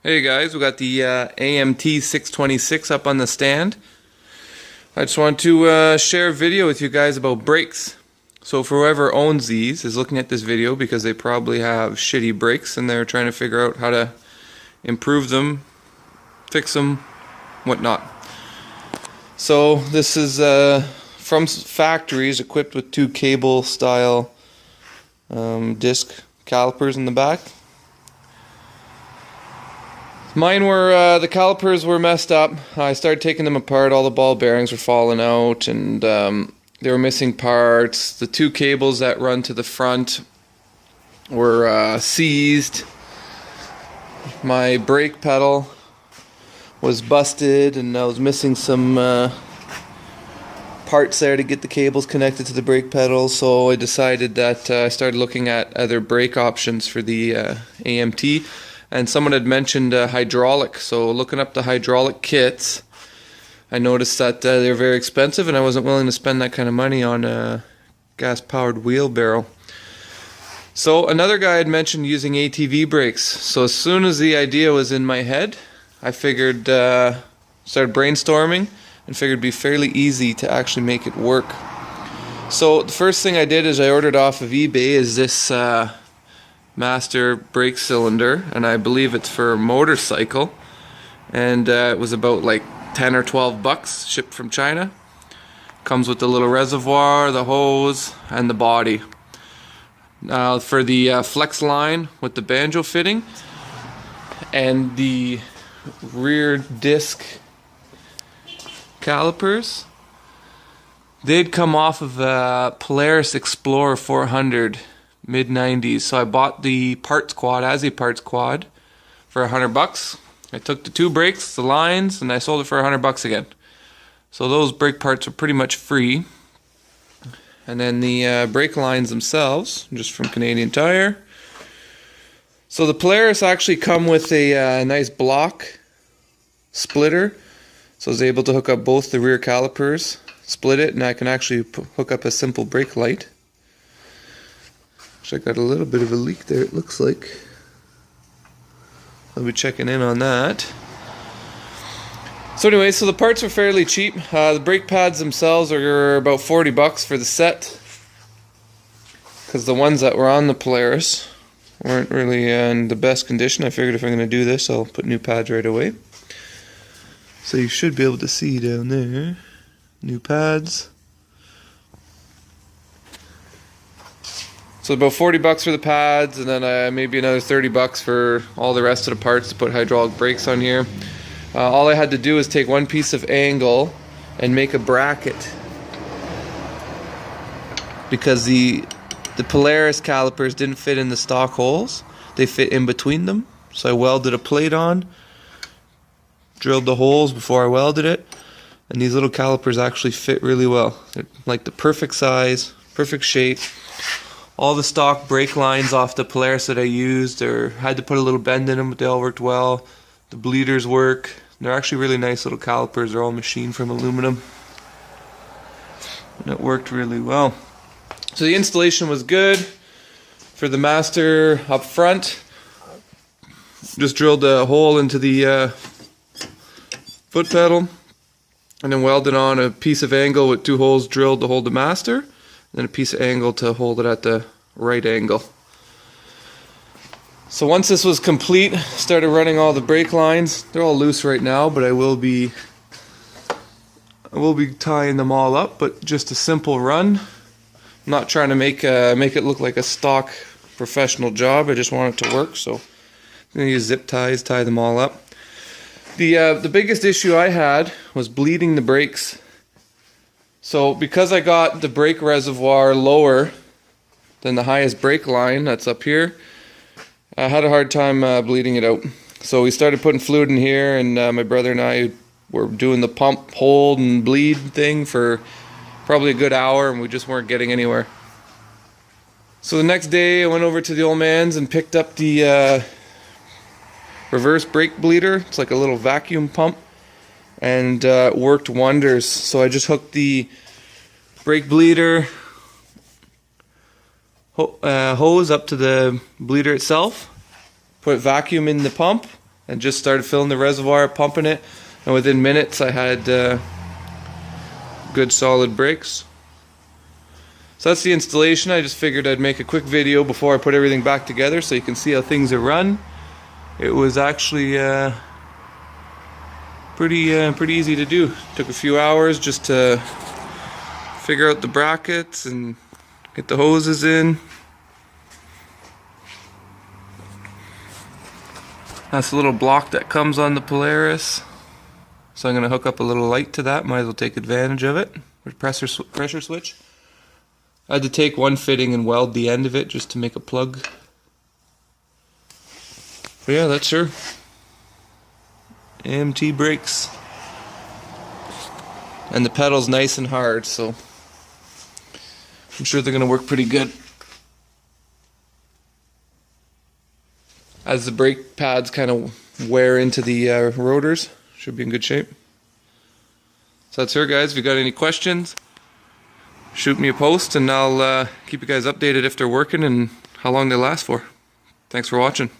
Hey guys, we got the AMT 626 up on the stand. I just want to share a video with you guys about brakes. So for whoever owns these is looking at this video because they probably have shitty brakes and they're trying to figure out how to improve them, fix them, whatnot. So this is from factories equipped with two cable style disc calipers in the back. Mine were, the calipers were messed up. I started taking them apart, all the ball bearings were falling out and they were missing parts. The two cables that run to the front were seized. My brake pedal was busted and I was missing some parts there to get the cables connected to the brake pedal, so I decided that I started looking at other brake options for the AMT. And someone had mentioned hydraulic, so looking up the hydraulic kits, I noticed that they're very expensive and I wasn't willing to spend that kind of money on a gas-powered wheelbarrow. So another guy had mentioned using ATV brakes, so as soon as the idea was in my head, I figured, started brainstorming and figured it'd be fairly easy to actually make it work. So the first thing I did is I ordered off of eBay is this master brake cylinder, and I believe it's for a motorcycle, and it was about like 10 or 12 bucks shipped from China. Comes with the little reservoir, the hose, and the body. For the flex line with the banjo fitting and the rear disc calipers, they'd come off of a Polaris Explorer 400 mid-90s, so I bought the parts quad as a parts quad for $100. I took the two brakes, the lines, and I sold it for $100 again. So those brake parts are pretty much free. And then the brake lines themselves, just from Canadian Tire. So the Polaris actually come with a nice block splitter, so I was able to hook up both the rear calipers, split it, and I can actually hook up a simple brake light. I got a little bit of a leak there, it looks like. I'll be checking in on that. So anyway, so the parts are fairly cheap. The brake pads themselves are about $40 for the set, because the ones that were on the Polaris weren't really in the best condition. I figured if I'm going to do this, I'll put new pads right away. So you should be able to see down there, new pads. So about $40 for the pads, and then maybe another $30 for all the rest of the parts to put hydraulic brakes on here. All I had to do is take one piece of angle and make a bracket, because the Polaris calipers didn't fit in the stock holes, they fit in between them. So I welded a plate on, drilled the holes before I welded it, and these little calipers actually fit really well. They're like the perfect size, perfect shape. All the stock brake lines off the Polaris that I used, or had to put a little bend in them, but they all worked well. The bleeders work. They're actually really nice little calipers. They're all machined from aluminum, and it worked really well. So the installation was good. For the master up front, just drilled a hole into the foot pedal, and then welded on a piece of angle with two holes drilled to hold the master, then a piece of angle to hold it at the right angle. So once this was complete, started running all the brake lines. They're all loose right now, but I will be tying them all up, but just a simple run. I'm not trying to make it look like a stock professional job. I just want it to work, so I'm going to use zip ties, tie them all up. The biggest issue I had was bleeding the brakes. So because I got the brake reservoir lower than the highest brake line that's up here, I had a hard time bleeding it out. So we started putting fluid in here, and my brother and I were doing the pump, hold, and bleed thing for probably a good hour, and we just weren't getting anywhere. So the next day I went over to the old man's and picked up the reverse brake bleeder. It's like a little vacuum pump, and it worked wonders. So I just hooked the brake bleeder hose up to the bleeder itself, put vacuum in the pump, and just started filling the reservoir, pumping it, and within minutes I had good solid brakes. So that's the installation. I just figured I'd make a quick video before I put everything back together so you can see how things are run. It was actually pretty easy to do. Took a few hours just to figure out the brackets and get the hoses in. That's a little block that comes on the Polaris. So I'm going to hook up a little light to that. Might as well take advantage of it. Pressure switch. I had to take one fitting and weld the end of it just to make a plug. But yeah, that's her. AMT brakes. And the pedal's nice and hard, so I'm sure they're going to work pretty good. As the brake pads kind of wear into the rotors, should be in good shape. So that's her, guys. If you got any questions, shoot me a post and I'll keep you guys updated if they're working and how long they last for. Thanks for watching.